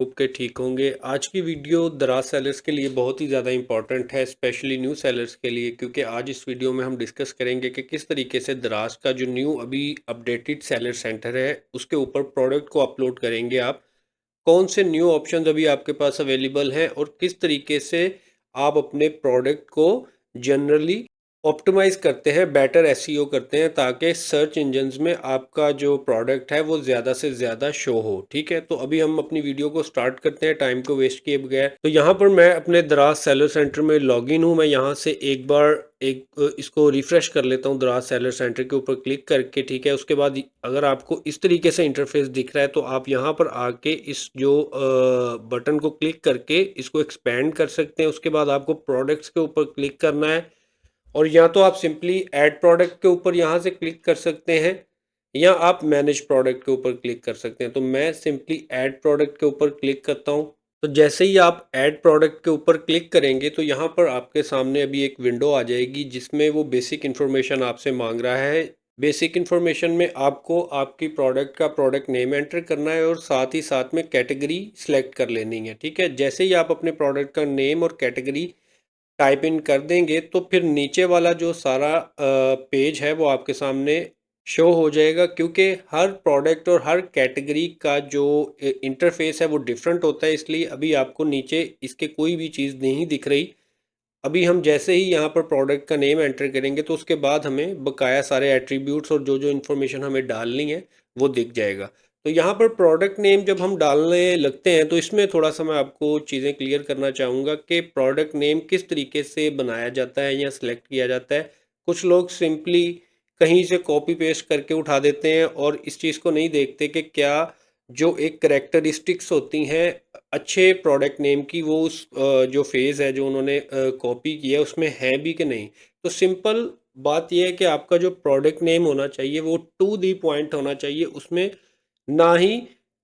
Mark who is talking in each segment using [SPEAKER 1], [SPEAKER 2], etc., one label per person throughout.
[SPEAKER 1] Hope के ठीक होंगे। आज की वीडियो दराज सेलर्स के लिए बहुत ही ज़्यादा इंपॉर्टेंट है, स्पेशली न्यू सेलर्स के लिए, क्योंकि आज इस वीडियो में हम डिस्कस करेंगे कि किस तरीके से दराज का जो न्यू अभी अपडेटेड सेलर सेंटर है उसके ऊपर प्रोडक्ट को अपलोड करेंगे आप। कौन से न्यू ऑप्शंस अभी आपके पास अवेलेबल हैं और किस तरीके से आप अपने प्रोडक्ट को जनरली ऑप्टिमाइज करते हैं, बेटर एसईओ करते हैं, ताकि सर्च इंजन्स में आपका जो प्रोडक्ट है वो ज़्यादा से ज़्यादा शो हो। ठीक है, तो अभी हम अपनी वीडियो को स्टार्ट करते हैं टाइम को वेस्ट किए बगैर। तो यहाँ पर मैं अपने दराज सेलर सेंटर में लॉगिन हूँ। मैं यहाँ से एक बार इसको रिफ़्रेश कर लेता हूँ दराज सेलर सेंटर के ऊपर क्लिक करके। ठीक है, उसके बाद अगर आपको इस तरीके से इंटरफेस दिख रहा है तो आप यहाँ पर आके इस जो बटन को क्लिक करके इसको एक्सपेंड कर सकते हैं। उसके बाद आपको प्रोडक्ट्स के ऊपर क्लिक करना है और या तो आप सिंपली ऐड प्रोडक्ट के ऊपर यहाँ से क्लिक कर सकते हैं या आप मैनेज प्रोडक्ट के ऊपर क्लिक कर सकते हैं। तो मैं सिंपली ऐड प्रोडक्ट के ऊपर क्लिक करता हूँ। तो जैसे ही आप ऐड प्रोडक्ट के ऊपर क्लिक करेंगे तो यहाँ पर आपके सामने अभी एक विंडो आ जाएगी जिसमें वो बेसिक इन्फॉर्मेशन आपसे मांग रहा है। बेसिक इन्फॉर्मेशन में आपको आपकी प्रोडक्ट का प्रोडक्ट नेम एंटर करना है और साथ ही साथ में कैटेगरी सिलेक्ट कर लेनी है। ठीक है, जैसे ही आप अपने प्रोडक्ट का नेम और कैटेगरी टाइप इन कर देंगे तो फिर नीचे वाला जो सारा पेज है वो आपके सामने शो हो जाएगा, क्योंकि हर प्रोडक्ट और हर कैटेगरी का जो इंटरफेस है वो डिफरेंट होता है। इसलिए अभी आपको नीचे इसके कोई भी चीज़ नहीं दिख रही। अभी हम जैसे ही यहाँ पर प्रोडक्ट का नेम एंटर करेंगे तो उसके बाद हमें बकाया सारे एट्रीब्यूट्स और जो जो इन्फॉर्मेशन हमें डालनी है वो दिख जाएगा। तो यहाँ पर प्रोडक्ट नेम जब हम डालने लगते हैं तो इसमें थोड़ा सा मैं आपको चीज़ें क्लियर करना चाहूँगा कि प्रोडक्ट नेम किस तरीके से बनाया जाता है या सिलेक्ट किया जाता है। कुछ लोग सिंपली कहीं से कॉपी पेस्ट करके उठा देते हैं और इस चीज़ को नहीं देखते कि क्या जो एक करेक्टरिस्टिक्स होती हैं अच्छे प्रोडक्ट नेम की वो उस जो फेज़ है जो उन्होंने कॉपी किया है उसमें है भी कि नहीं। तो सिंपल बात यह है कि आपका जो प्रोडक्ट नेम होना चाहिए वो टू दी पॉइंट होना चाहिए। उसमें ना ही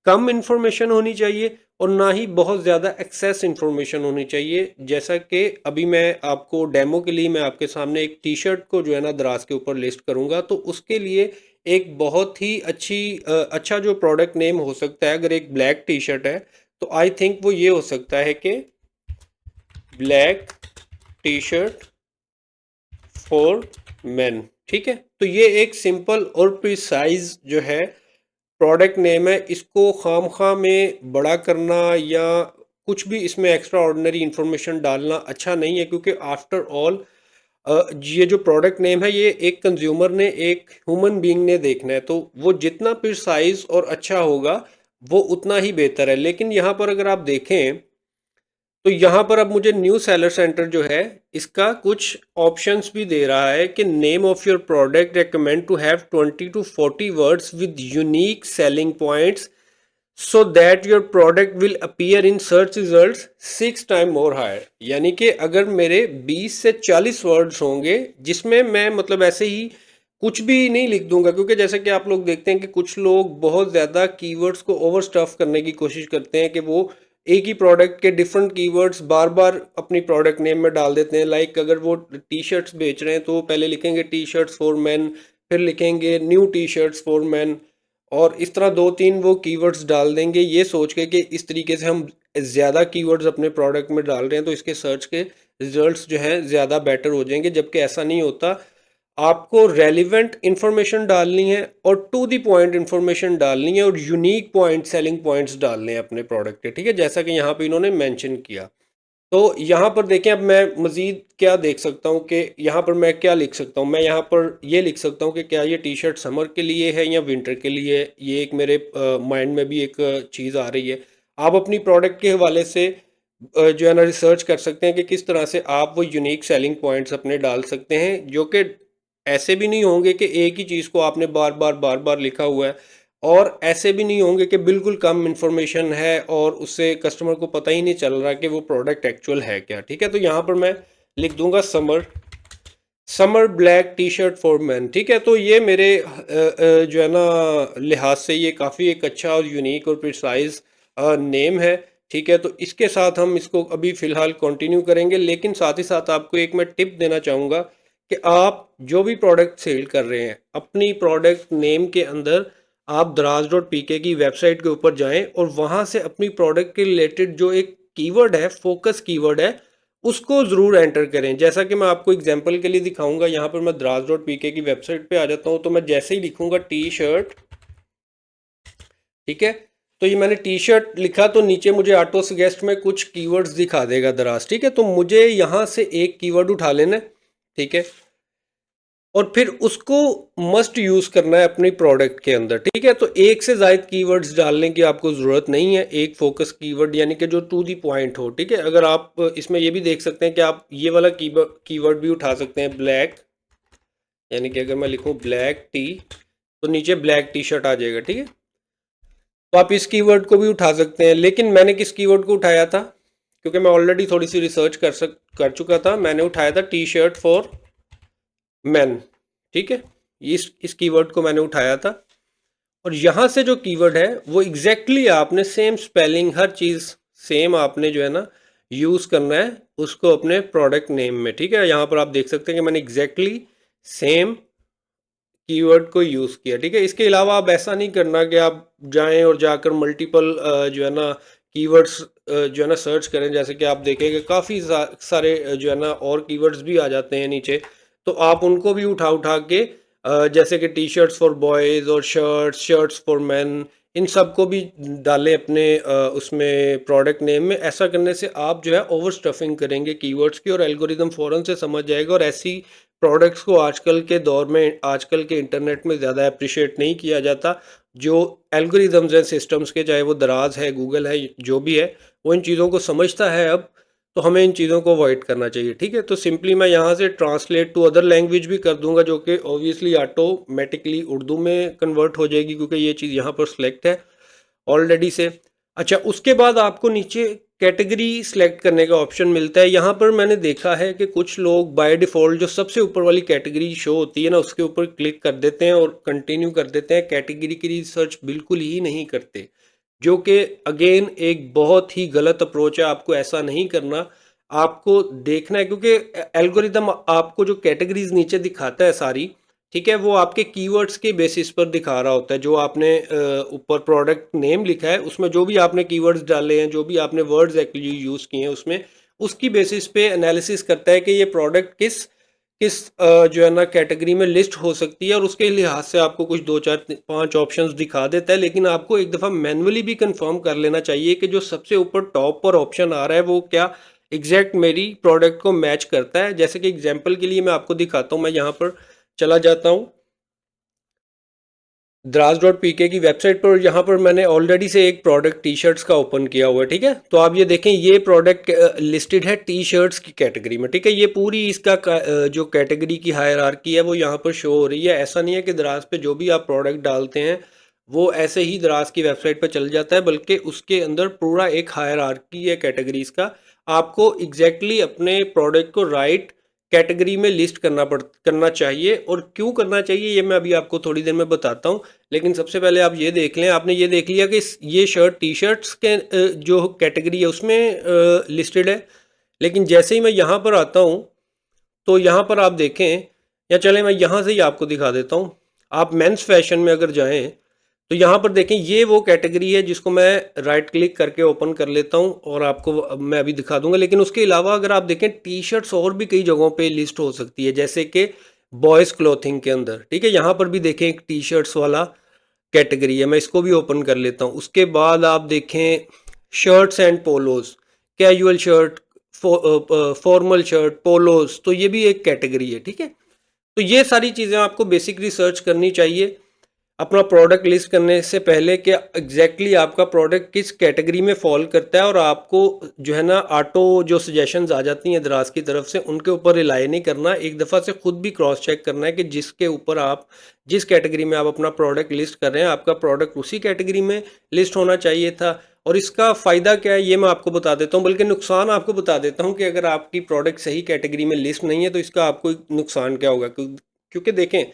[SPEAKER 1] कम इन्फॉर्मेशन होनी चाहिए और ना ही बहुत ज़्यादा एक्सेस इन्फॉर्मेशन होनी चाहिए। जैसा कि अभी मैं आपको डेमो के लिए मैं आपके सामने एक टी शर्ट को जो है ना दराज के ऊपर लिस्ट करूँगा, तो उसके लिए एक बहुत ही अच्छा जो प्रोडक्ट नेम हो सकता है, अगर एक ब्लैक टी शर्ट है तो आई थिंक वो ये हो सकता है कि black T shirt for main. ठीक है, तो ये एक सिंपल और प्रिसाइज जो है प्रोडक्ट नेम है। इसको खामखा में बड़ा करना या कुछ भी इसमें एक्स्ट्रा ऑर्डिनरी इंफॉर्मेशन डालना अच्छा नहीं है, क्योंकि आफ्टर ऑल ये जो प्रोडक्ट नेम है ये एक कंज्यूमर ने, एक ह्यूमन बीइंग ने देखना है, तो वो जितना प्रिसाइज और अच्छा होगा वो उतना ही बेहतर है। लेकिन यहाँ पर अगर आप देखें तो यहाँ पर अब मुझे न्यू सेलर सेंटर जो है इसका कुछ ऑप्शंस भी दे रहा है कि name of your product recommend to have 20 to 40 words with unique selling points so that your product will appear in search results 6 time more higher. यानी कि अगर मेरे 20 से 40 वर्ड्स होंगे जिसमें मैं मतलब ऐसे ही कुछ भी नहीं लिख दूंगा, क्योंकि जैसे कि आप लोग देखते हैं कि कुछ लोग बहुत ज़्यादा कीवर्ड्स को ओवर स्टफ करने की कोशिश करते हैं कि वो एक ही प्रोडक्ट के डिफरेंट कीवर्ड्स बार बार अपनी प्रोडक्ट नेम में डाल देते हैं। लाइक अगर वो टी शर्ट्स बेच रहे हैं तो पहले लिखेंगे टी शर्ट्स फॉर मैन, फिर लिखेंगे new T shirts for man, और इस तरह दो तीन वो कीवर्ड्स डाल देंगे ये सोच के कि इस तरीके से हम ज़्यादा कीवर्ड्स अपने प्रोडक्ट में डाल रहे हैं तो इसके सर्च के रिजल्ट्स जो हैं ज़्यादा बेटर हो जाएंगे, जबकि ऐसा नहीं होता। आपको रेलिवेंट इंफॉर्मेशन डालनी है और टू दी पॉइंट इंफॉर्मेशन डालनी है और यूनिक पॉइंट, सेलिंग पॉइंट्स डालने हैं अपने प्रोडक्ट के। ठीक है, जैसा कि यहाँ पे इन्होंने मेंशन किया। तो यहाँ पर देखें, अब मैं मज़ीद क्या देख सकता हूँ कि यहाँ पर मैं क्या लिख सकता हूँ। मैं यहाँ पर ये लिख सकता हूँ कि क्या ये टी शर्ट समर के लिए है या विंटर के लिए है। ये एक मेरे माइंड में भी एक चीज़ आ रही है। आप अपनी प्रोडक्ट के हवाले से जो है ना रिसर्च कर सकते हैं कि किस तरह से आप वो यूनिक सेलिंग पॉइंट्स अपने डाल सकते हैं, जो कि ऐसे भी नहीं होंगे कि एक ही चीज़ को आपने बार बार लिखा हुआ है, और ऐसे भी नहीं होंगे कि बिल्कुल कम इंफॉर्मेशन है और उससे कस्टमर को पता ही नहीं चल रहा कि वो प्रोडक्ट एक्चुअल है क्या। ठीक है, तो यहाँ पर मैं लिख दूंगा summer, summer black T shirt for man. ठीक है, तो ये मेरे जो है ना लिहाज से ये काफ़ी एक अच्छा और यूनिक और प्रिसाइज नेम है। ठीक है, तो इसके साथ हम इसको अभी फ़िलहाल कंटिन्यू करेंगे, लेकिन साथ ही साथ आपको एक मैं टिप देना चाहूँगा कि आप जो भी प्रोडक्ट सेल कर रहे हैं अपनी प्रोडक्ट नेम के अंदर आप दराज.pk की वेबसाइट के ऊपर जाएं और वहां से अपनी प्रोडक्ट के रिलेटेड जो एक कीवर्ड है, फोकस कीवर्ड है, उसको ज़रूर एंटर करें। जैसा कि मैं आपको एग्जांपल के लिए दिखाऊंगा, यहाँ पर मैं दराज.pk की वेबसाइट पे आ जाता हूँ, तो मैं जैसे ही लिखूंगा टी शर्ट, ठीक है, तो ये मैंने टी शर्ट लिखा तो नीचे मुझे ऑटो सजेस्ट में कुछ कीवर्ड्स दिखा देगा दराज, ठीक है। तो मुझे यहाँ से एक कीवर्ड उठा लेना है, ठीक है, और फिर उसको मस्ट यूज करना है अपनी प्रोडक्ट के अंदर, ठीक है। तो एक से ज्यादा कीवर्ड्स डालने की आपको जरूरत नहीं है, एक फोकस कीवर्ड यानी कि जो टू दी पॉइंट हो, ठीक है। अगर आप इसमें ये भी देख सकते हैं कि आप ये वाला कीवर्ड भी उठा सकते हैं, ब्लैक, यानी कि अगर मैं लिखूं ब्लैक टी तो नीचे ब्लैक टी शर्ट आ जाएगा, ठीक है। तो आप इस कीवर्ड को भी उठा सकते हैं, लेकिन मैंने किस कीवर्ड को उठाया था, क्योंकि मैं ऑलरेडी थोड़ी सी रिसर्च कर चुका था, मैंने उठाया था टी शर्ट फॉर मैन, ठीक है। इस कीवर्ड को मैंने उठाया था, और यहाँ से जो कीवर्ड है वो एग्जैक्टली आपने सेम स्पेलिंग, हर चीज़ सेम आपने जो है ना यूज़ करना है उसको अपने प्रोडक्ट नेम में, ठीक है। यहाँ पर आप देख सकते हैं कि मैंने एग्जैक्टली सेम कीवर्ड को यूज़ किया, ठीक है। इसके अलावा आप ऐसा नहीं करना कि आप जाएं और जाकर मल्टीपल जो है ना कीवर्ड्स जो है ना सर्च करें, जैसे कि आप देखेंगे काफ़ी सारे जो है ना और कीवर्ड्स भी आ जाते हैं नीचे, तो आप उनको भी उठा उठा के जैसे कि टी शर्ट्स फॉर बॉयज़ और शर्ट्स फॉर मैन, इन सबको भी डालें अपने उसमें प्रोडक्ट नेम में। ऐसा करने से आप जो है ओवर स्टफिंग करेंगे कीवर्ड्स की, और एल्गोरिदम फ़ौरन से समझ जाएगा, और ऐसी प्रोडक्ट्स को आजकल के दौर में, आजकल के इंटरनेट में ज़्यादा अप्रिशिएट नहीं किया जाता। जो एल्गोरिदम्स हैं सिस्टम्स के, चाहे वो दराज है, गूगल है, जो भी है, वो इन चीज़ों को समझता है अब, तो हमें इन चीज़ों को अवॉइड करना चाहिए, ठीक है। तो सिंपली मैं यहाँ से ट्रांसलेट टू अदर लैंग्वेज भी कर दूंगा, जो कि ऑब्वियसली ऑटोमेटिकली उर्दू में कन्वर्ट हो जाएगी, क्योंकि ये चीज़ यहाँ पर सिलेक्ट है ऑलरेडी से। अच्छा, उसके बाद आपको नीचे कैटेगरी सिलेक्ट करने का ऑप्शन मिलता है। यहाँ पर मैंने देखा है कि कुछ लोग बाय डिफ़ॉल्ट जो सबसे ऊपर वाली कैटेगरी शो होती है ना, उसके ऊपर क्लिक कर देते हैं और कंटिन्यू कर देते हैं, कैटेगरी की रिसर्च बिल्कुल ही नहीं करते, जो कि अगेन एक बहुत ही गलत अप्रोच है। आपको ऐसा नहीं करना, आपको देखना है, क्योंकि एल्गोरिदम आपको जो कैटेगरीज नीचे दिखाता है सारी, ठीक है, वो आपके कीवर्ड्स के बेसिस पर दिखा रहा होता है। जो आपने ऊपर प्रोडक्ट नेम लिखा है उसमें जो भी आपने कीवर्ड्स डाले हैं, जो भी आपने वर्ड्स एक्चुअली यूज़ किए हैं उसमें, उसकी बेसिस पे एनालिसिस करता है कि ये प्रोडक्ट किस किस जो है ना कैटेगरी में लिस्ट हो सकती है, और उसके लिहाज से आपको कुछ 2 4 5 ऑप्शंस दिखा देता है। लेकिन आपको एक दफ़ा मैन्युअली भी कंफर्म कर लेना चाहिए कि जो सबसे ऊपर टॉप पर ऑप्शन आ रहा है वो क्या एग्जैक्ट मेरी प्रोडक्ट को मैच करता है। जैसे कि एग्जांपल के लिए मैं आपको दिखाता हूँ, मैं यहाँ पर चला जाता हूँ दराज.pk की वेबसाइट पर, यहाँ पर मैंने ऑलरेडी से एक प्रोडक्ट टी शर्ट्स का ओपन किया हुआ है, ठीक है। तो आप ये देखें, ये प्रोडक्ट लिस्टेड है टी शर्ट्स की कैटेगरी में, ठीक है। ये पूरी इसका जो कैटेगरी की हायरार्की है वो यहाँ पर शो हो रही है। ऐसा नहीं है कि दराज पे जो भी आप प्रोडक्ट डालते हैं वो ऐसे ही दराज की वेबसाइट पर चल जाता है, बल्कि उसके अंदर पूरा एक हायरार्की है कैटेगरीज का। आपको एग्जैक्टली अपने प्रोडक्ट को राइट कैटेगरी में लिस्ट करना चाहिए, और क्यों करना चाहिए ये मैं अभी आपको थोड़ी देर में बताता हूँ। लेकिन सबसे पहले आप ये देख लें, आपने ये देख लिया कि ये शर्ट टी शर्ट्स के जो कैटेगरी है उसमें लिस्टेड है। लेकिन जैसे ही मैं यहाँ पर आता हूँ, तो यहाँ पर आप देखें, या चले मैं यहाँ से ही आपको दिखा देता हूँ। आप मेंस फैशन में अगर जाएं तो यहाँ पर देखें, ये वो कैटेगरी है जिसको मैं राइट क्लिक करके ओपन कर लेता हूँ, और आपको मैं अभी दिखा दूंगा। लेकिन उसके अलावा अगर आप देखें, टी शर्ट्स और भी कई जगहों पे लिस्ट हो सकती है, जैसे कि बॉयज़ क्लोथिंग के अंदर, ठीक है। यहाँ पर भी देखें एक टी शर्ट्स वाला कैटेगरी है, मैं इसको भी ओपन कर लेता हूँ। उसके बाद आप देखें shirts and polos, casual shirt, formal shirt, polos, तो ये भी एक कैटेगरी है, ठीक है। तो ये सारी चीज़ें आपको बेसिक रिसर्च करनी चाहिए अपना प्रोडक्ट लिस्ट करने से पहले, कि एग्जैक्टली आपका प्रोडक्ट किस कैटेगरी में फॉल करता है। और आपको जो है ना ऑटो जो सजेशंस आ जाती हैं दराज की तरफ से, उनके ऊपर रिलाई नहीं करना, एक दफ़ा से खुद भी क्रॉस चेक करना है कि जिसके ऊपर आप, जिस कैटेगरी में आप अपना प्रोडक्ट लिस्ट कर रहे हैं, आपका प्रोडक्ट उसी कैटेगरी में लिस्ट होना चाहिए था। और इसका फ़ायदा क्या है ये मैं आपको बता देता हूँ, बल्कि नुकसान आपको बता देता हूँ कि अगर आपकी प्रोडक्ट सही कैटेगरी में लिस्ट नहीं है तो इसका आपको नुकसान क्या होगा। क्योंकि देखें,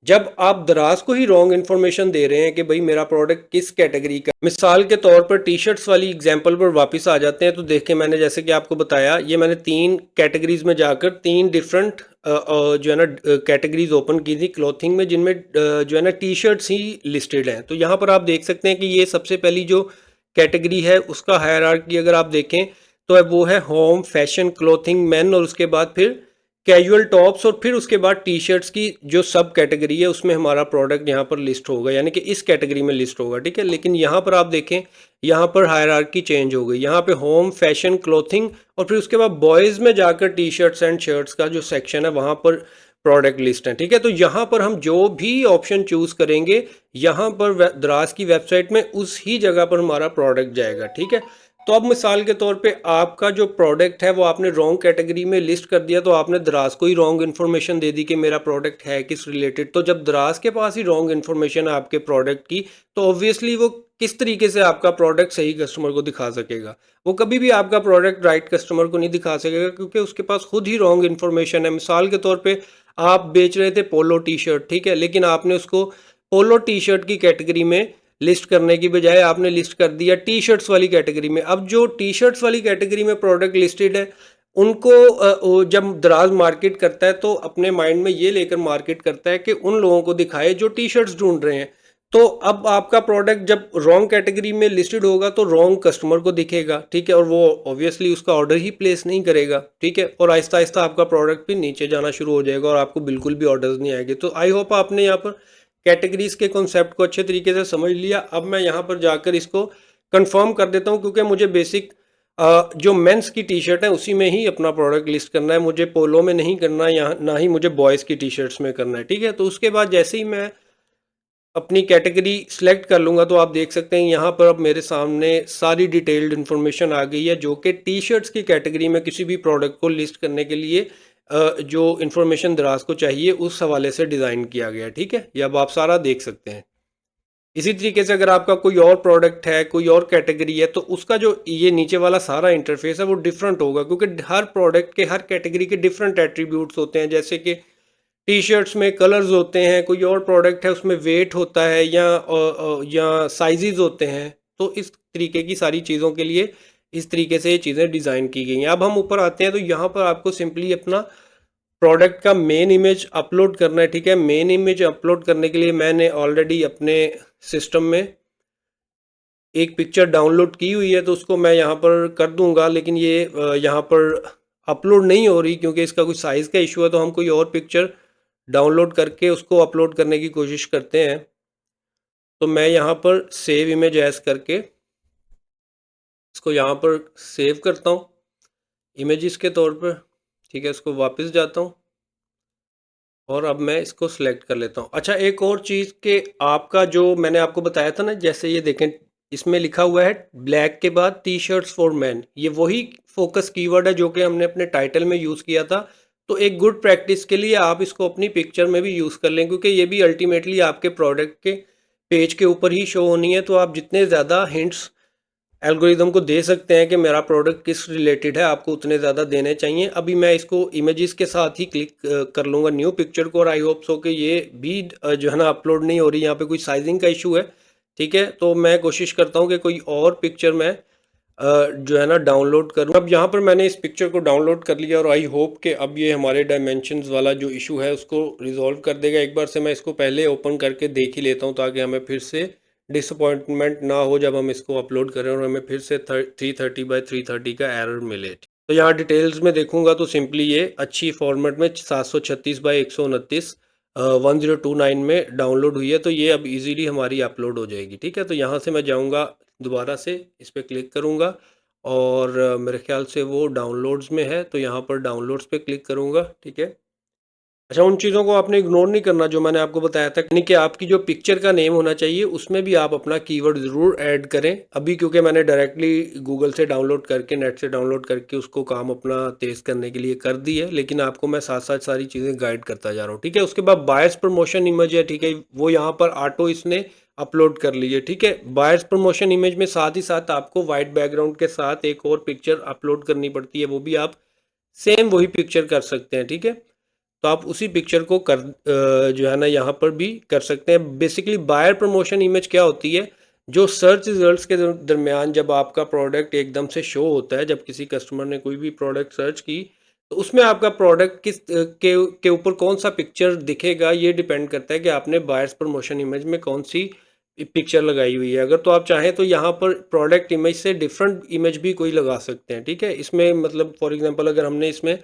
[SPEAKER 1] जब आप दराज को ही रॉन्ग इन्फॉर्मेशन दे रहे हैं कि भाई मेरा प्रोडक्ट किस कैटेगरी का, मिसाल के तौर पर टी शर्ट्स वाली एग्जांपल पर वापस आ जाते हैं, तो देखें मैंने जैसे कि आपको बताया, ये मैंने 3 कैटेगरीज में जाकर 3 डिफरेंट जो है ना कैटेगरीज ओपन की थी क्लॉथिंग में, जिनमें जो है ना टी शर्ट्स ही लिस्टेड हैं। तो यहाँ पर आप देख सकते हैं कि ये सबसे पहली जो कैटेगरी है उसका हायरार्की अगर आप देखें तो वो है होम फैशन क्लॉथिंग मेन, और उसके बाद फिर कैजुअल टॉप्स, और फिर उसके बाद टी शर्ट्स की जो सब कैटेगरी है उसमें हमारा प्रोडक्ट यहाँ पर लिस्ट होगा, यानी कि इस कैटेगरी में लिस्ट होगा। ठीक है, लेकिन यहाँ पर आप देखें, यहाँ पर हायरार्की चेंज हो गई। यहाँ पे होम फैशन क्लोथिंग और फिर उसके बाद बॉयज़ में जाकर टी शर्ट्स एंड शर्ट्स का जो सेक्शन है वहाँ पर प्रोडक्ट लिस्ट है। ठीक है, तो यहाँ पर हम जो भी ऑप्शन चूज़ करेंगे, यहाँ पर दराज की वेबसाइट में उस ही जगह पर हमारा प्रोडक्ट जाएगा। ठीक है, तो अब मिसाल के तौर पे आपका जो प्रोडक्ट है वो आपने रॉन्ग कैटेगरी में लिस्ट कर दिया, तो आपने दराज को ही रॉन्ग इन्फॉर्मेशन दे दी कि मेरा प्रोडक्ट है किस रिलेटेड। तो जब दराज के पास ही रॉन्ग इन्फॉर्मेशन है आपके प्रोडक्ट की, तो ऑब्वियसली वो किस तरीके से आपका प्रोडक्ट सही कस्टमर को दिखा सकेगा? वो कभी भी आपका प्रोडक्ट राइट कस्टमर को नहीं दिखा सकेगा, क्योंकि उसके पास खुद ही रॉन्ग इन्फॉर्मेशन है। मिसाल के तौर पे आप बेच रहे थे पोलो टी शर्ट, ठीक है, लेकिन आपने उसको पोलो टी शर्ट की कैटेगरी में लिस्ट करने की बजाय आपने लिस्ट कर दिया टी शर्ट्स वाली कैटेगरी में। अब जो टी शर्ट्स वाली कैटेगरी में प्रोडक्ट लिस्टेड है उनको जब दराज मार्केट करता है तो अपने माइंड में ये लेकर मार्केट करता है कि उन लोगों को दिखाए जो टी शर्ट्स ढूंढ रहे हैं। तो अब आपका प्रोडक्ट जब रॉन्ग कैटेगरी में लिस्टेड होगा तो रॉन्ग कस्टमर को दिखेगा। ठीक है, और वो ऑब्वियसली उसका ऑर्डर ही प्लेस नहीं करेगा। ठीक है, और आहिस्ता आहिस्ता आपका प्रोडक्ट भी नीचे जाना शुरू हो जाएगा और आपको बिल्कुल भी ऑर्डर्स नहीं आएंगे। तो आई होप आपने यहाँ पर कैटेगरीज के कॉन्सेप्ट को अच्छे तरीके से समझ लिया। अब मैं यहाँ पर जाकर इसको कंफर्म कर देता हूँ, क्योंकि मुझे बेसिक जो मेंस की टी शर्ट है उसी में ही अपना प्रोडक्ट लिस्ट करना है, मुझे पोलो में नहीं करना है, यहाँ ना ही मुझे बॉयज़ की टी शर्ट्स में करना है। ठीक है, तो उसके बाद जैसे ही मैं अपनी कैटेगरी सिलेक्ट कर लूँगा तो आप देख सकते हैं यहाँ पर अब मेरे सामने सारी डिटेल्ड इन्फॉर्मेशन आ गई है, जो कि टी शर्ट्स की कैटेगरी में किसी भी प्रोडक्ट को लिस्ट करने के लिए जो इन्फॉर्मेशन दराज को चाहिए उस हवाले से डिज़ाइन किया गया है। ठीक है, ये अब आप सारा देख सकते हैं। इसी तरीके से अगर आपका कोई और प्रोडक्ट है, कोई और कैटेगरी है, तो उसका जो ये नीचे वाला सारा इंटरफेस है वो डिफरेंट होगा, क्योंकि हर प्रोडक्ट के हर कैटेगरी के डिफरेंट एट्रीब्यूट्स होते हैं। जैसे कि टी शर्ट्स में कलर्स होते हैं, कोई और प्रोडक्ट है उसमें वेट होता है या साइजेस होते हैं। तो इस तरीके की सारी चीज़ों के लिए इस तरीके से ये चीज़ें डिज़ाइन की गई हैं। अब हम ऊपर आते हैं तो यहाँ पर आपको सिंपली अपना प्रोडक्ट का मेन इमेज अपलोड करना है। ठीक है, मेन इमेज अपलोड करने के लिए मैंने ऑलरेडी अपने सिस्टम में एक पिक्चर डाउनलोड की हुई है, तो उसको मैं यहाँ पर कर दूंगा, लेकिन ये यहाँ पर अपलोड नहीं हो रही क्योंकि इसका कुछ साइज़ का इशू है। तो हम कोई और पिक्चर डाउनलोड करके उसको अपलोड करने की कोशिश करते हैं। तो मैं यहाँ पर सेव इमेज एज करके इसको यहाँ पर सेव करता हूँ इमेजेस के तौर पर। ठीक है, इसको वापस जाता हूँ और अब मैं इसको सिलेक्ट कर लेता हूँ। अच्छा, एक और चीज़ कि आपका जो मैंने आपको बताया था ना, जैसे ये देखें इसमें लिखा हुआ है ब्लैक के बाद टी शर्ट्स फॉर मैन, ये वही फोकस कीवर्ड है जो कि हमने अपने टाइटल में यूज़ किया था। तो एक गुड प्रैक्टिस के लिए आप इसको अपनी पिक्चर में भी यूज़ कर लें, क्योंकि ये भी अल्टीमेटली आपके प्रोडक्ट के पेज के ऊपर ही शो होनी है। तो आप जितने ज़्यादा हिंट्स एल्गोरिदम को दे सकते हैं कि मेरा प्रोडक्ट किस रिलेटेड है, आपको उतने ज़्यादा देने चाहिए। अभी मैं इसको इमेजेस के साथ ही क्लिक कर लूँगा न्यू पिक्चर को, और आई होप सो कि ये भी जो है ना अपलोड नहीं हो रही, यहाँ पे कोई साइजिंग का इशू है। ठीक है, तो मैं कोशिश करता हूँ कि कोई और पिक्चर मैं जो है ना डाउनलोड करूँ। अब यहाँ पर मैंने इस पिक्चर को डाउनलोड कर लिया और आई होप कि अब ये हमारे डायमेंशंस वाला जो इशू है उसको रिजॉल्व कर देगा। एक बार से मैं इसको पहले ओपन करके देख ही लेता हूँ, ताकि हमें फिर से डिसअपॉइंटमेंट ना हो जब हम इसको अपलोड करें और हमें फिर से 330x330 का एरर मिले। तो यहाँ डिटेल्स में देखूंगा तो सिंपली ये अच्छी फॉर्मेट में 736x129 1029 में डाउनलोड हुई है, तो ये अब इजीली हमारी अपलोड हो जाएगी। ठीक है, तो यहाँ से मैं जाऊँगा दोबारा से इस पर क्लिक करूँगा और मेरे ख्याल से वो डाउनलोड्स में है, तो यहाँ पर डाउनलोड्स पे क्लिक करूँगा। ठीक है, अच्छा, उन चीज़ों को आपने इग्नोर नहीं करना जो मैंने आपको बताया था, यानी कि आपकी जो पिक्चर का नेम होना चाहिए उसमें भी आप अपना कीवर्ड ज़रूर ऐड करें। अभी क्योंकि मैंने डायरेक्टली गूगल से डाउनलोड करके, नेट से डाउनलोड करके उसको काम अपना तेज़ करने के लिए कर दी है, लेकिन आपको मैं साथ साथ सारी चीज़ें गाइड करता जा रहा हूँ। ठीक है, उसके बाद बायर्स प्रमोशन इमेज है, ठीक है, वो यहाँ पर ऑटो इसने अपलोड कर ली है। ठीक है, बायर्स प्रमोशन इमेज में साथ ही साथ आपको वाइट बैकग्राउंड के साथ एक और पिक्चर अपलोड करनी पड़ती है, वो भी आप सेम वही पिक्चर कर सकते हैं। ठीक है, तो आप उसी पिक्चर को जो है ना यहाँ पर भी कर सकते हैं। बेसिकली बायर प्रमोशन इमेज क्या होती है, जो सर्च रिजल्ट्स के दरमियान जब आपका प्रोडक्ट एकदम से शो होता है, जब किसी कस्टमर ने कोई भी प्रोडक्ट सर्च की, तो उसमें आपका प्रोडक्ट के ऊपर कौन सा पिक्चर दिखेगा, ये डिपेंड करता है कि आपने बायर्स प्रमोशन इमेज में कौन सी पिक्चर लगाई हुई है। अगर तो आप चाहें तो यहाँ पर प्रोडक्ट इमेज से डिफरेंट इमेज भी कोई लगा सकते हैं, ठीक है। इसमें मतलब फॉर एग्जांपल अगर हमने इसमें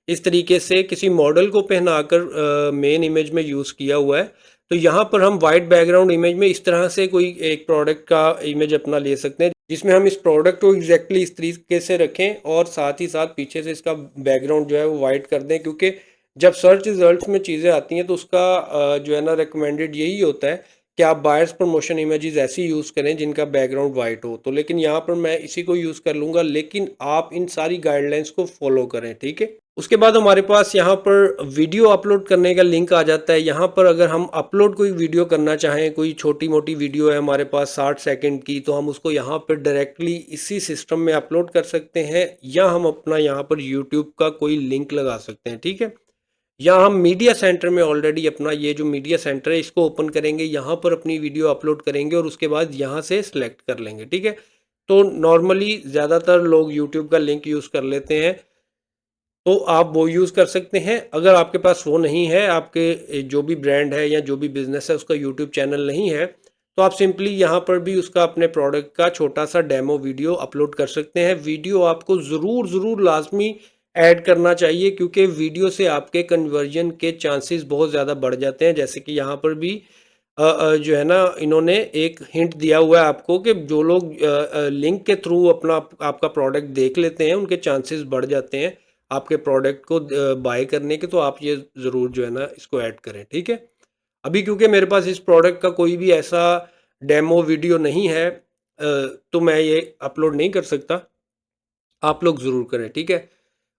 [SPEAKER 1] इस तरीके से किसी मॉडल को पहनाकर मेन इमेज में यूज़ किया हुआ है, तो यहाँ पर हम वाइट बैकग्राउंड इमेज में इस तरह से कोई एक प्रोडक्ट का इमेज अपना ले सकते हैं, जिसमें हम इस प्रोडक्ट को एग्जैक्टली इस तरीके से रखें और साथ ही साथ पीछे से इसका बैकग्राउंड जो है वो वाइट कर दें। क्योंकि जब सर्च रिजल्ट्स में चीज़ें आती हैं तो उसका जो है ना रिकमेंडेड यही होता है कि आप बायर्स प्रमोशन इमेजेस ऐसी यूज़ करें जिनका बैकग्राउंड वाइट हो। तो लेकिन यहाँ पर मैं इसी को यूज़ कर लूँगा, लेकिन आप इन सारी गाइडलाइंस को फॉलो करें, ठीक है। उसके बाद हमारे पास यहाँ पर वीडियो अपलोड करने का लिंक आ जाता है। यहाँ पर अगर हम अपलोड कोई वीडियो करना चाहें, कोई छोटी मोटी वीडियो है हमारे पास 60 सेकंड की, तो हम उसको यहाँ पर डायरेक्टली इसी सिस्टम में अपलोड कर सकते हैं, या हम अपना यहाँ पर यूट्यूब का कोई लिंक लगा सकते हैं, ठीक है। या हम मीडिया सेंटर में ऑलरेडी अपना ये जो मीडिया सेंटर है इसको ओपन करेंगे, यहाँ पर अपनी वीडियो अपलोड करेंगे और उसके बाद यहाँ से सिलेक्ट कर लेंगे, ठीक है। तो नॉर्मली ज़्यादातर लोग यूट्यूब का लिंक यूज़ कर लेते हैं, तो आप वो यूज़ कर सकते हैं। अगर आपके पास वो नहीं है, आपके जो भी ब्रांड है या जो भी बिज़नेस है उसका यूट्यूब चैनल नहीं है, तो आप सिंपली यहाँ पर भी उसका अपने प्रोडक्ट का छोटा सा डेमो वीडियो अपलोड कर सकते हैं। वीडियो आपको ज़रूर लाजमी ऐड करना चाहिए, क्योंकि वीडियो से आपके कन्वर्जन के चांसेस बहुत ज़्यादा बढ़ जाते हैं। जैसे कि यहाँ पर भी जो है ना इन्होंने एक हिंट दिया हुआ है आपको कि जो लोग लिंक के थ्रू अपना आपका प्रोडक्ट देख लेते हैं उनके चांसेस बढ़ जाते हैं आपके प्रोडक्ट को बाय करने के। तो आप ये ज़रूर जो है ना इसको ऐड करें, ठीक है। अभी क्योंकि मेरे पास इस प्रोडक्ट का कोई भी ऐसा डेमो वीडियो नहीं है, तो मैं ये अपलोड नहीं कर सकता। आप लोग ज़रूर करें, ठीक है।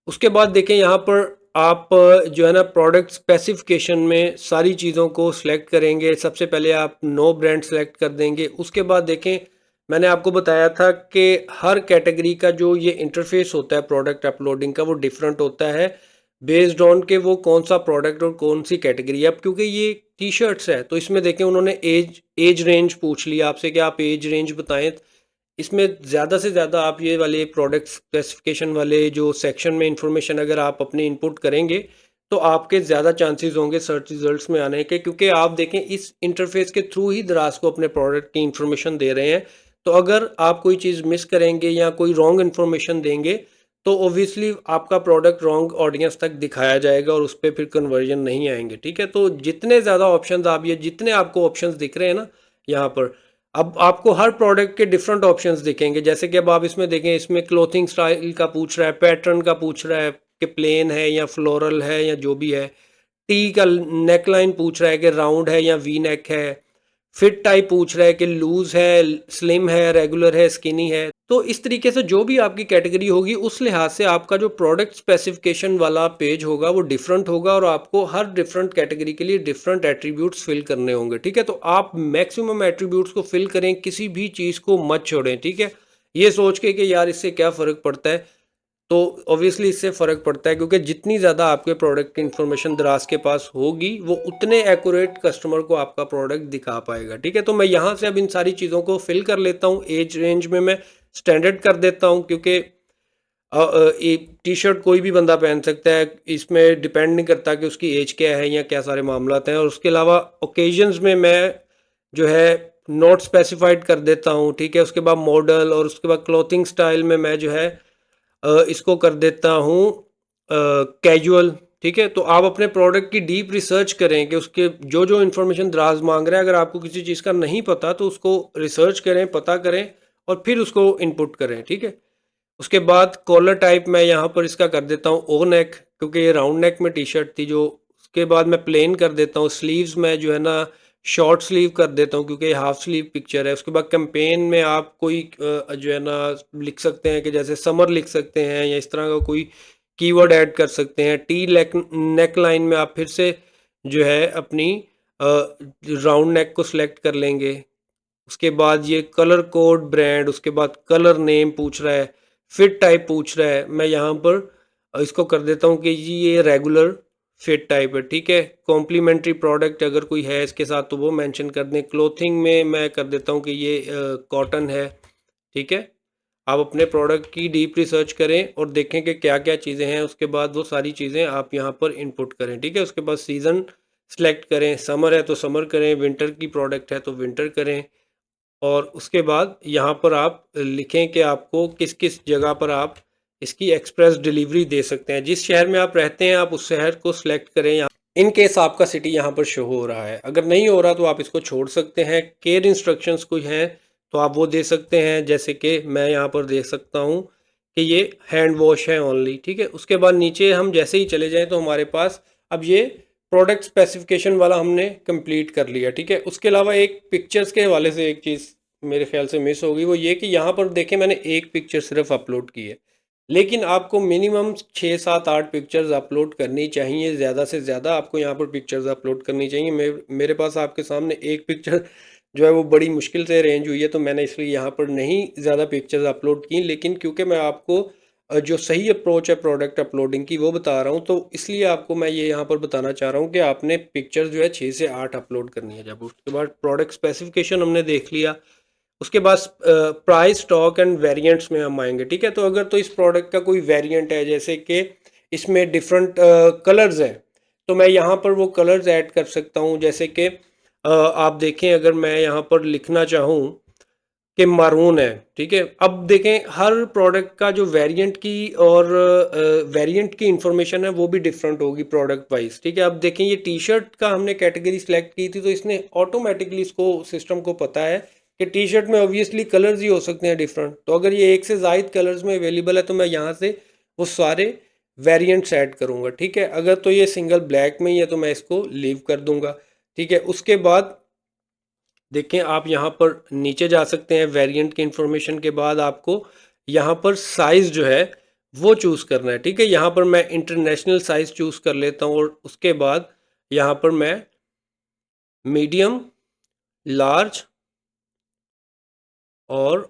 [SPEAKER 1] उसके बाद देखें यहाँ पर आप जो है ना प्रोडक्ट स्पेसिफिकेशन में सारी चीज़ों को सिलेक्ट करेंगे। सबसे पहले आप नो ब्रांड सेलेक्ट कर देंगे। उसके बाद देखें, मैंने आपको बताया था कि हर कैटेगरी का जो ये इंटरफेस होता है प्रोडक्ट अपलोडिंग का, वो डिफरेंट होता है बेस्ड ऑन के वो कौन सा प्रोडक्ट और कौन सी कैटेगरी है। अब क्योंकि ये टी शर्ट्स है तो इसमें देखें उन्होंने एज रेंज पूछ लिया आपसे कि आप एज रेंज बताएं। इसमें ज़्यादा से ज़्यादा आप ये वाले प्रोडक्ट स्पेसिफिकेशन वाले जो सेक्शन में इंफॉर्मेशन अगर आप अपने इनपुट करेंगे, तो आपके ज़्यादा चांसेस होंगे सर्च रिजल्ट्स में आने के। क्योंकि आप देखें इस इंटरफेस के थ्रू ही दराज को अपने प्रोडक्ट की इंफॉर्मेशन दे रहे हैं। तो अगर आप कोई चीज़ मिस करेंगे या कोई रॉन्ग इन्फॉर्मेशन देंगे, तो ओबियसली आपका प्रोडक्ट रॉन्ग ऑडियंस तक दिखाया जाएगा और उस पर फिर कन्वर्जन नहीं आएंगे, ठीक है। तो जितने ज़्यादा ऑप्शंस आप ये जितने आपको ऑप्शंस दिख रहे हैं ना यहाँ पर, अब आपको हर प्रोडक्ट के डिफरेंट ऑप्शंस दिखेंगे। जैसे कि अब आप इसमें देखें, इसमें क्लोथिंग स्टाइल का पूछ रहा है, पैटर्न का पूछ रहा है कि प्लेन है या फ्लोरल है या जो भी है। टी का नेक लाइन पूछ रहा है कि राउंड है या वी नेक है। फिट टाइप पूछ रहा है कि लूज है, स्लिम है, रेगुलर है, स्किनी है। तो इस तरीके से जो भी आपकी कैटेगरी होगी उस लिहाज से आपका जो प्रोडक्ट स्पेसिफिकेशन वाला पेज होगा वो डिफरेंट होगा और आपको हर डिफरेंट कैटेगरी के लिए डिफरेंट एट्रीब्यूट्स फिल करने होंगे, ठीक है। तो आप मैक्सिमम एट्रीब्यूट्स को फिल करें, किसी भी चीज़ को मत छोड़ें, ठीक है। ये सोच के कि यार इससे क्या फ़र्क पड़ता है, तो ऑब्वियसली इससे फ़र्क पड़ता है, क्योंकि जितनी ज़्यादा आपके प्रोडक्ट की इन्फॉर्मेशन दराज के पास होगी वो उतने एक्यूरेट कस्टमर को आपका प्रोडक्ट दिखा पाएगा, ठीक है। तो मैं यहाँ से अब इन सारी चीज़ों को फिल कर लेता हूँ। एज रेंज में मैं स्टैंडर्ड कर देता हूँ, क्योंकि एक टी शर्ट कोई भी बंदा पहन सकता है, इसमें डिपेंड नहीं करता कि उसकी एज क्या है या क्या सारे मामलात हैं। और उसके अलावा ओकेजन्स में मैं जो है नॉट स्पेसिफाइड कर देता हूँ, ठीक है। उसके बाद मॉडल और उसके बाद क्लॉथिंग स्टाइल में मैं जो है इसको कर देता हूँ कैजुअल, ठीक है। तो आप अपने प्रोडक्ट की डीप रिसर्च करें कि उसके जो जो इन्फॉर्मेशन दराज मांग रहा है, अगर आपको किसी चीज़ का नहीं पता तो उसको रिसर्च करें, पता करें और फिर उसको इनपुट करें, ठीक है। उसके बाद कॉलर टाइप मैं यहाँ पर इसका कर देता हूँ ओ नेक, क्योंकि ये राउंड नेक में टी शर्ट थी जो। उसके बाद मैं प्लेन कर देता हूँ। स्लीव्स में जो है ना शॉर्ट स्लीव कर देता हूँ, क्योंकि हाफ स्लीव पिक्चर है। उसके बाद कैंपेन में आप कोई जो है ना लिख सकते हैं कि जैसे समर लिख सकते हैं या इस तरह का कोई कीवर्ड ऐड कर सकते हैं। टी नेक लाइन में आप फिर से जो है अपनी राउंड नेक को सिलेक्ट कर लेंगे। उसके बाद ये कलर कोड ब्रांड, उसके बाद कलर नेम पूछ रहा है, फिट टाइप पूछ रहा है। मैं यहाँ पर इसको कर देता हूँ कि जी ये रेगुलर फिट टाइप है, ठीक है। कॉम्प्लीमेंट्री प्रोडक्ट अगर कोई है इसके साथ तो वो मेंशन कर दें। क्लोथिंग में मैं कर देता हूँ कि ये कॉटन है, ठीक है। आप अपने प्रोडक्ट की डीप रिसर्च करें और देखें कि क्या क्या चीज़ें हैं, उसके बाद वो सारी चीज़ें आप यहाँ पर इनपुट करें, ठीक है। उसके बाद सीज़न सेलेक्ट करें, समर है तो समर करें, विंटर की प्रोडक्ट है तो विंटर करें। और उसके बाद यहाँ पर आप लिखें कि आपको किस किस जगह पर आप इसकी एक्सप्रेस डिलीवरी दे सकते हैं। जिस शहर में आप रहते हैं आप उस शहर को सिलेक्ट करें। यहाँ इन केस आपका सिटी यहाँ पर शो हो रहा है, अगर नहीं हो रहा तो आप इसको छोड़ सकते हैं। केयर इंस्ट्रक्शंस कोई हैं तो आप वो दे सकते हैं, जैसे कि मैं यहाँ पर दे सकता हूँ कि ये हैंड वॉश है ओनली, ठीक है। उसके बाद नीचे हम जैसे ही चले जाएं तो हमारे पास अब ये प्रोडक्ट स्पेसिफिकेशन वाला हमने कंप्लीट कर लिया, ठीक है। उसके अलावा एक पिक्चर्स के हवाले से एक चीज़ मेरे ख्याल से मिस होगी, वो ये कि यहाँ पर देखें मैंने एक पिक्चर सिर्फ अपलोड की है, लेकिन आपको मिनिमम 6 7 8 पिक्चर्स अपलोड करनी चाहिए। ज़्यादा से ज़्यादा आपको यहाँ पर पिक्चर्स अपलोड करनी चाहिए। मेरे पास आपके सामने एक पिक्चर जो है वो बड़ी मुश्किल से अरेंज हुई है, तो मैंने इसलिए यहाँ पर नहीं ज़्यादा पिक्चर्स अपलोड की। लेकिन क्योंकि मैं आपको जो सही अप्रोच है प्रोडक्ट अपलोडिंग की वो बता रहा हूँ, तो इसलिए आपको मैं ये यहाँ पर बताना चाह रहा हूँ कि आपने पिक्चर्स जो है 6 से 8 अपलोड करनी है। जब उसके बाद प्रोडक्ट स्पेसिफिकेशन हमने देख लिया, उसके बाद प्राइस, स्टॉक एंड वेरिएंट्स में हम आएंगे, ठीक है। तो अगर तो इस प्रोडक्ट का कोई वेरिएंट है, जैसे कि इसमें डिफरेंट कलर्स हैं, तो मैं यहाँ पर वो कलर्स ऐड कर सकता हूँ। जैसे कि आप देखें, अगर मैं यहाँ पर लिखना चाहूँ कि मारून है, ठीक है। अब देखें हर प्रोडक्ट का जो वेरिएंट की और वेरिएंट की इंफॉर्मेशन है वो भी डिफरेंट होगी प्रोडक्ट वाइज, ठीक है। अब देखें ये टी शर्ट का हमने कैटेगरी सिलेक्ट की थी, तो इसने ऑटोमेटिकली इसको सिस्टम को पता है कि टी शर्ट में ऑब्वियसली कलर्स ही हो सकते हैं डिफरेंट। तो अगर ये एक से ज़ायद कलर्स में अवेलेबल है तो मैं यहाँ से वो सारे वेरिएंट्स ऐड करूँगा, ठीक है। अगर तो ये सिंगल ब्लैक में ही है तो मैं इसको लीव कर दूंगा, ठीक है। उसके बाद देखें आप यहाँ पर नीचे जा सकते हैं। वेरिएंट की इंफॉर्मेशन के बाद आपको यहाँ पर साइज़ जो है वो चूज़ करना है, ठीक है। यहाँ पर मैं इंटरनेशनल साइज़ चूज़ कर लेता हूँ और उसके बाद यहाँ पर मैं मीडियम, लार्ज और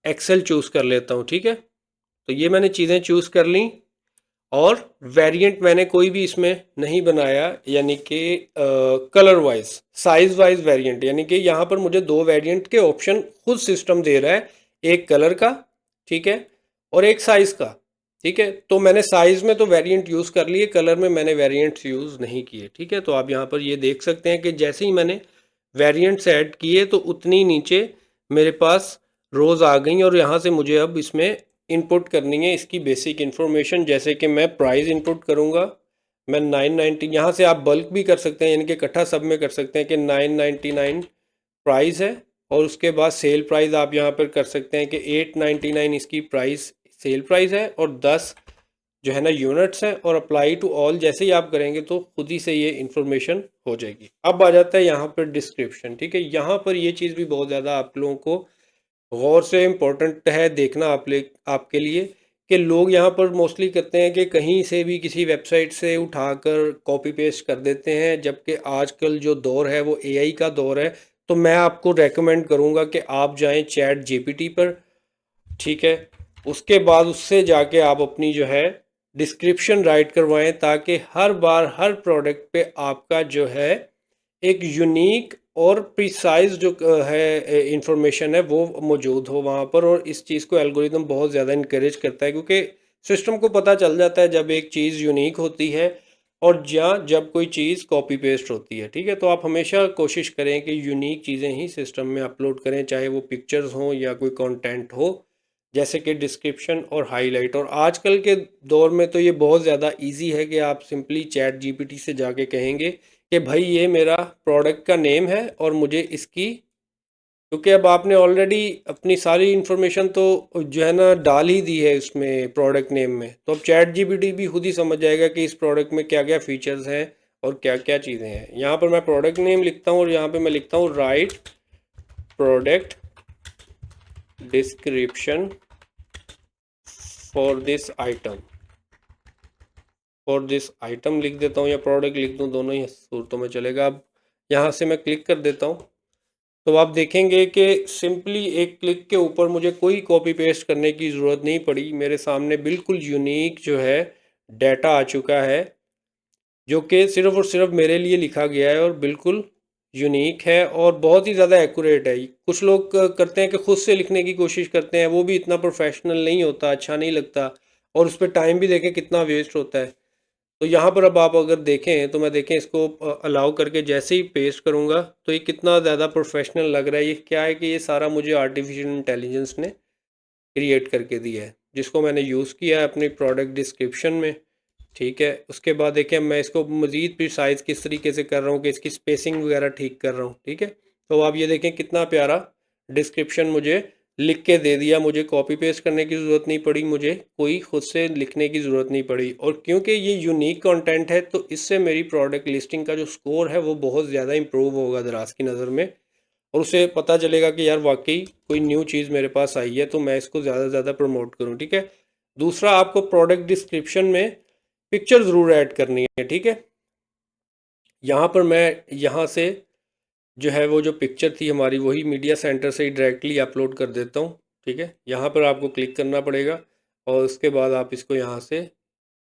[SPEAKER 1] एक्सेल चूज़ कर लेता हूँ, ठीक है। तो ये मैंने चीज़ें चूज़ कर ली और वेरिएंट मैंने कोई भी इसमें नहीं बनाया, यानी कि colour wise, size wise variant, यानी कि यहाँ पर मुझे दो वेरिएंट के ऑप्शन खुद सिस्टम दे रहा है, एक कलर का, ठीक है, और एक साइज का, ठीक है। तो मैंने साइज में तो वेरिएंट यूज़ कर लिए, कलर में मैंने वेरिएंट्स यूज़ नहीं किए, ठीक है। तो आप यहाँ पर ये देख सकते हैं कि जैसे ही मैंने वेरिएंट्स ऐड किए तो उतनी नीचे मेरे पास रोज़ आ गई और यहाँ से मुझे अब इसमें इनपुट करनी है इसकी बेसिक इन्फॉर्मेशन। जैसे कि मैं प्राइस इनपुट करूँगा, मैं 990, यहाँ से आप बल्क भी कर सकते हैं, यानी कि इकट्ठा सब में कर सकते हैं कि 999 प्राइस है। और उसके बाद सेल प्राइस आप यहाँ पर कर सकते हैं कि 899 इसकी प्राइस सेल प्राइस है और 10 जो है ना यूनिट्स हैं, और अप्लाई टू ऑल जैसे ही आप करेंगे तो खुद ही से ये इन्फॉर्मेशन हो जाएगी। अब आ जाता है यहाँ पर डिस्क्रिप्शन, ठीक है। यहाँ पर ये चीज़ भी बहुत ज़्यादा आप लोगों को गौर से इम्पोर्टेंट है देखना आपके लिए, कि लोग यहाँ पर मोस्टली करते हैं कि कहीं से भी किसी वेबसाइट से उठाकर कॉपी पेस्ट कर देते हैं, जबकि आजकल जो दौर है वो एआई का दौर है। तो मैं आपको रेकमेंड करूँगा कि आप जाएं चैट जीपीटी पर, ठीक है। उसके बाद उससे जाके आप अपनी जो है डिस्क्रिप्शन राइट करवाएं, ताकि हर बार हर प्रोडक्ट पे आपका जो है एक यूनिक और प्रिसाइज जो है इंफॉर्मेशन है वो मौजूद हो वहाँ पर। और इस चीज़ को एल्गोरिदम बहुत ज़्यादा इनक्रेज करता है, क्योंकि सिस्टम को पता चल जाता है जब एक चीज़ यूनिक होती है और जब कोई चीज़ कॉपी पेस्ट होती है, ठीक है। तो आप हमेशा कोशिश करें कि यूनिक चीज़ें ही सिस्टम में अपलोड करें, चाहे वो पिक्चर्स हों या कोई कंटेंट हो, जैसे कि डिस्क्रिप्शन और हाईलाइट। और आजकल के दौर में तो ये बहुत ज़्यादा इजी है कि आप सिंपली चैट जीपीटी से जाके कहेंगे कि भाई ये मेरा प्रोडक्ट का नेम है और मुझे इसकी, क्योंकि अब आपने ऑलरेडी अपनी सारी इन्फॉर्मेशन तो जो है ना डाल ही दी है उसमें प्रोडक्ट नेम में, तो अब चैट जीपीटी भी खुद ही समझ जाएगा कि इस प्रोडक्ट में क्या क्या फीचर्स हैं और क्या क्या चीज़ें हैं। यहाँ पर मैं प्रोडक्ट नेम लिखता हूँ और यहाँ पे मैं लिखता हूँ right product description for this item, for this item लिख देता हूँ या प्रोडक्ट लिख दूँ, दोनों ही सूरतों में चलेगा। अब यहाँ से मैं क्लिक कर देता हूँ तो आप देखेंगे कि सिंपली एक क्लिक के ऊपर मुझे कोई कॉपी पेस्ट करने की ज़रूरत नहीं पड़ी, मेरे सामने बिल्कुल यूनिक जो है डाटा आ चुका है। जो कि सिर्फ़ और सिर्फ़ मेरे लिए लिखा गया है और बिल्कुल यूनिक है और बहुत ही ज़्यादा एक्यूरेट है। कुछ लोग करते हैं कि खुद से लिखने की कोशिश करते हैं, वो भी इतना प्रोफेशनल नहीं होता, अच्छा नहीं लगता और उस पे टाइम भी देखें कितना वेस्ट होता है। तो यहाँ पर अब आप अगर देखें तो मैं देखें इसको अलाउ करके जैसे ही पेस्ट करूँगा तो ये कितना ज़्यादा प्रोफेशनल लग रहा है। ये क्या है कि ये सारा मुझे आर्टिफिशियल इंटेलिजेंस ने क्रिएट करके दिया है, जिसको मैंने यूज़ किया है अपनी प्रोडक्ट डिस्क्रिप्शन में। ठीक है, उसके बाद देखिए मैं इसको मज़ीद प्रिसाइज़ किस तरीके से कर रहा हूँ कि इसकी स्पेसिंग वगैरह ठीक कर रहा हूँ। ठीक है, तो आप ये देखें कितना प्यारा डिस्क्रिप्शन मुझे लिख के दे दिया, मुझे कॉपी पेस्ट करने की ज़रूरत नहीं पड़ी, मुझे कोई खुद से लिखने की ज़रूरत नहीं पड़ी। और क्योंकि ये यूनिक कंटेंट है तो इससे मेरी प्रोडक्ट लिस्टिंग का जो स्कोर है वो बहुत ज़्यादा इंप्रूव होगा दराज की नज़र में, और उसे पता चलेगा कि यार वाकई कोई न्यू चीज़ मेरे पास आई है तो मैं इसको ज़्यादा से ज़्यादा प्रमोट करूँ। ठीक है, दूसरा आपको प्रोडक्ट डिस्क्रिप्शन में पिक्चर ज़रूर ऐड करनी है। ठीक है, यहाँ पर मैं यहाँ से जो है वो जो पिक्चर थी हमारी वही मीडिया सेंटर से ही डायरेक्टली अपलोड कर देता हूँ। ठीक है, यहाँ पर आपको क्लिक करना पड़ेगा और उसके बाद आप इसको यहाँ से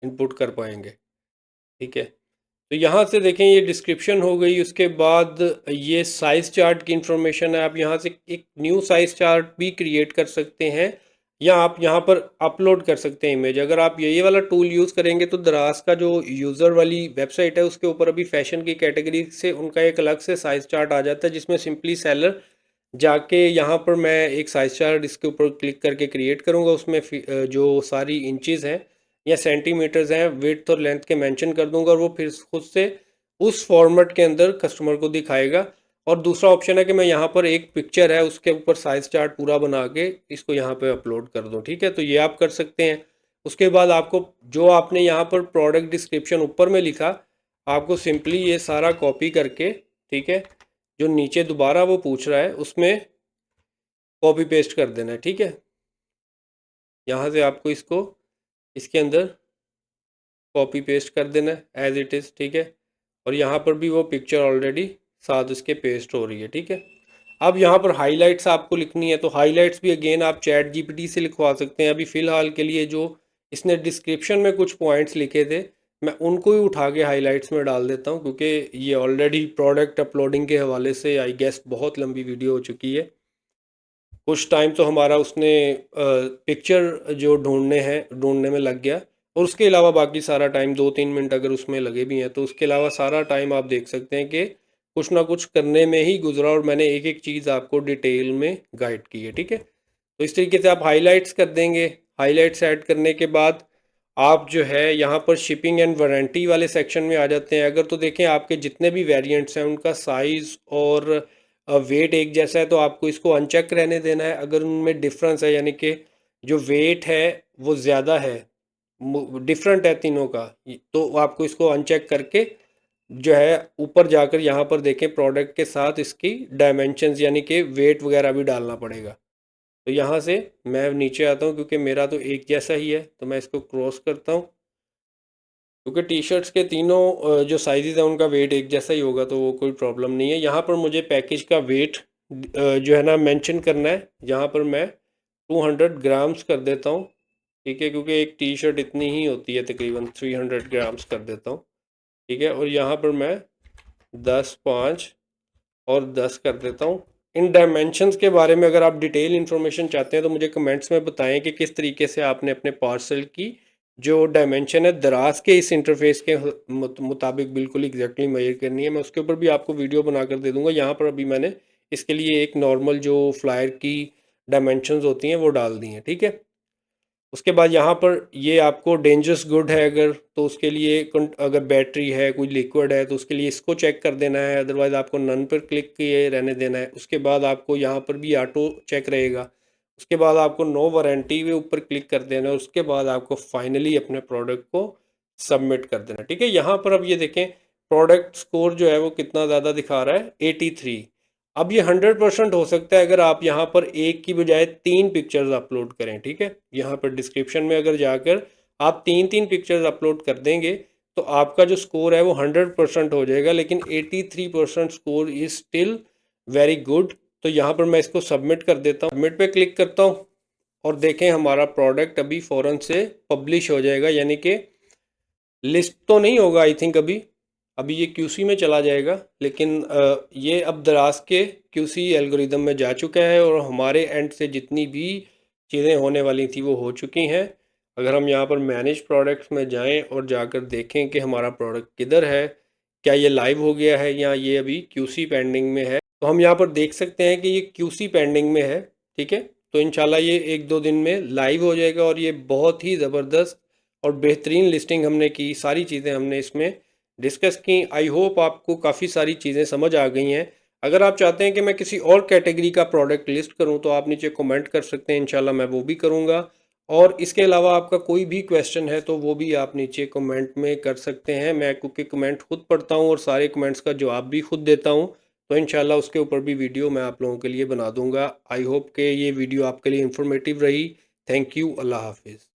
[SPEAKER 1] इनपुट कर पाएंगे। ठीक है, तो यहाँ से देखें ये डिस्क्रिप्शन हो गई, उसके बाद ये साइज़ चार्ट की इंफॉर्मेशन है। आप यहाँ से एक न्यू साइज़ चार्ट भी क्रिएट कर सकते हैं या आप यहाँ पर अपलोड कर सकते हैं इमेज। अगर आप ये वाला टूल यूज़ करेंगे तो दराज का जो यूज़र वाली वेबसाइट है उसके ऊपर अभी फैशन की कैटेगरी से उनका एक अलग से साइज़ चार्ट आ जाता है, जिसमें सिंपली सेलर जाके यहाँ पर मैं एक साइज़ चार्ट इसके ऊपर क्लिक करके क्रिएट करूँगा। उसमें जो सारी इंचज़ हैं या सेंटीमीटर्स हैं, विड्थ और लेंथ के मेंशन कर दूंगा और वो फिर खुद से उस फॉर्मेट के अंदर कस्टमर को दिखाएगा। और दूसरा ऑप्शन है कि मैं यहाँ पर एक पिक्चर है उसके ऊपर साइज चार्ट पूरा बना के इसको यहाँ पे अपलोड कर दूँ। ठीक है, तो ये आप कर सकते हैं। उसके बाद आपको जो आपने यहाँ पर प्रोडक्ट डिस्क्रिप्शन ऊपर में लिखा, आपको सिंपली ये सारा कॉपी करके, ठीक है, जो नीचे दोबारा वो पूछ रहा है उसमें कॉपी पेस्ट कर देना है। ठीक है, यहाँ से आपको इसको इसके अंदर कॉपी पेस्ट कर देना है एज इट इज़। ठीक है, और यहाँ पर भी वो पिक्चर ऑलरेडी साथ उसके पेस्ट हो रही है। ठीक है, अब यहाँ पर हाइलाइट्स आपको लिखनी है तो हाइलाइट्स भी अगेन आप चैट जीपीटी से लिखवा सकते हैं। अभी फ़िलहाल के लिए जो इसने डिस्क्रिप्शन में कुछ पॉइंट्स लिखे थे मैं उनको ही उठा के हाइलाइट्स में डाल देता हूँ, क्योंकि ये ऑलरेडी प्रोडक्ट अपलोडिंग के हवाले से आई गेस बहुत लंबी वीडियो हो चुकी है। कुछ टाइम तो हमारा उसने पिक्चर जो ढूंढने में लग गया, और उसके अलावा बाकी सारा टाइम 2-3 मिनट अगर उसमें लगे भी हैं तो उसके अलावा सारा टाइम आप देख सकते हैं कि कुछ ना कुछ करने में ही गुजरा और मैंने एक एक चीज़ आपको डिटेल में गाइड की है। ठीक है, तो इस तरीके से आप हाइलाइट्स कर देंगे। हाइलाइट्स ऐड करने के बाद आप जो है यहाँ पर शिपिंग एंड वारंटी वाले सेक्शन में आ जाते हैं। अगर तो देखें आपके जितने भी वेरिएंट्स हैं उनका साइज़ और वेट एक जैसा है तो आपको इसको अनचेक रहने देना है। अगर उनमें डिफरेंस है यानी कि जो वेट है वो ज़्यादा है, डिफरेंट है तीनों का, तो आपको इसको अनचेक करके जो है ऊपर जाकर यहाँ पर देखें प्रोडक्ट के साथ इसकी डायमेंशंस यानी कि वेट वगैरह भी डालना पड़ेगा। तो यहाँ से मैं नीचे आता हूँ क्योंकि मेरा तो एक जैसा ही है तो मैं इसको क्रॉस करता हूँ, क्योंकि टी शर्ट्स के तीनों जो साइज़ हैं उनका वेट एक जैसा ही होगा तो वो कोई प्रॉब्लम नहीं है। यहाँ पर मुझे पैकेज का वेट जो है ना मेंशन करना है। यहाँ पर मैं 200 ग्राम्स कर देता हूँ। ठीक है, क्योंकि एक टी शर्ट इतनी ही होती है, तकरीबन 300 ग्राम्स कर देता हूँ। ठीक है, और यहाँ पर मैं 10, 5 और 10 कर देता हूँ। इन डायमेंशंस के बारे में अगर आप डिटेल इन्फॉर्मेशन चाहते हैं तो मुझे कमेंट्स में बताएं कि किस तरीके से आपने अपने पार्सल की जो डायमेंशन है दराज के इस इंटरफेस के मुताबिक बिल्कुल एग्जैक्टली मेजर करनी है। मैं उसके ऊपर भी आपको वीडियो बनाकर दे दूंगा। यहाँ पर अभी मैंने इसके लिए एक नॉर्मल जो फ्लायर की डायमेंशंस होती हैं वो डाल दी हैं। ठीक है, उसके बाद यहाँ पर ये आपको डेंजरस गुड है अगर तो उसके लिए अगर बैटरी है कोई लिक्विड है तो उसके लिए इसको चेक कर देना है, अदरवाइज़ आपको नन पर क्लिक किए रहने देना है। उसके बाद आपको यहाँ पर भी ऑटो चेक रहेगा। उसके बाद आपको नो वारंटी के ऊपर क्लिक कर देना है। उसके बाद आपको फाइनली अपने प्रोडक्ट को सबमिट कर देना। ठीक है, यहाँ पर अब ये देखें प्रोडक्ट स्कोर जो है वो कितना ज़्यादा दिखा रहा है, 83। अब ये 100% हो सकता है अगर आप यहाँ पर एक की बजाय 3 पिक्चर्स अपलोड करें। ठीक है, यहाँ पर डिस्क्रिप्शन में अगर जाकर आप 3-3 पिक्चर्स अपलोड कर देंगे तो आपका जो स्कोर है वो 100% हो जाएगा, लेकिन 83% score is still very good. तो यहाँ पर मैं इसको सबमिट कर देता हूँ, सबमिट पे क्लिक करता हूँ और देखें हमारा प्रोडक्ट अभी फ़ौरन से पब्लिश हो जाएगा, यानी कि लिस्ट तो नहीं होगा आई थिंक अभी। अभी ये क्यूसी में चला जाएगा, लेकिन ये अब दराज के क्यूसी एल्गोरिदम में जा चुका है और हमारे एंड से जितनी भी चीज़ें होने वाली थी वो हो चुकी हैं। अगर हम यहाँ पर मैनेज प्रोडक्ट्स में जाएं और जाकर देखें कि हमारा प्रोडक्ट किधर है, क्या ये लाइव हो गया है या ये अभी क्यूसी पेंडिंग में है, तो हम यहाँ पर देख सकते हैं कि ये क्यूसी पेंडिंग में है। ठीक है, तो इंशाल्लाह ये एक दो दिन में लाइव हो जाएगा और ये बहुत ही ज़बरदस्त और बेहतरीन लिस्टिंग हमने की, सारी चीज़ें हमने इसमें डिस्कस की। आई होप आपको काफ़ी सारी चीज़ें समझ आ गई हैं। अगर आप चाहते हैं कि मैं किसी और कैटेगरी का प्रोडक्ट लिस्ट करूं तो आप नीचे कमेंट कर सकते हैं, इंशाल्लाह मैं वो भी करूंगा। और इसके अलावा आपका कोई भी क्वेश्चन है तो वो भी आप नीचे कमेंट में कर सकते हैं। मैं क्योंकि कमेंट खुद पढ़ता हूँ और सारे कमेंट्स का जवाब भी खुद देता हूँ, तो इंशाल्लाह उसके ऊपर भी वीडियो मैं आप लोगों के लिए बना दूंगा। आई होप कि ये वीडियो आपके लिए इंफॉर्मेटिव रही। Thank you. अल्लाह हाफिज़।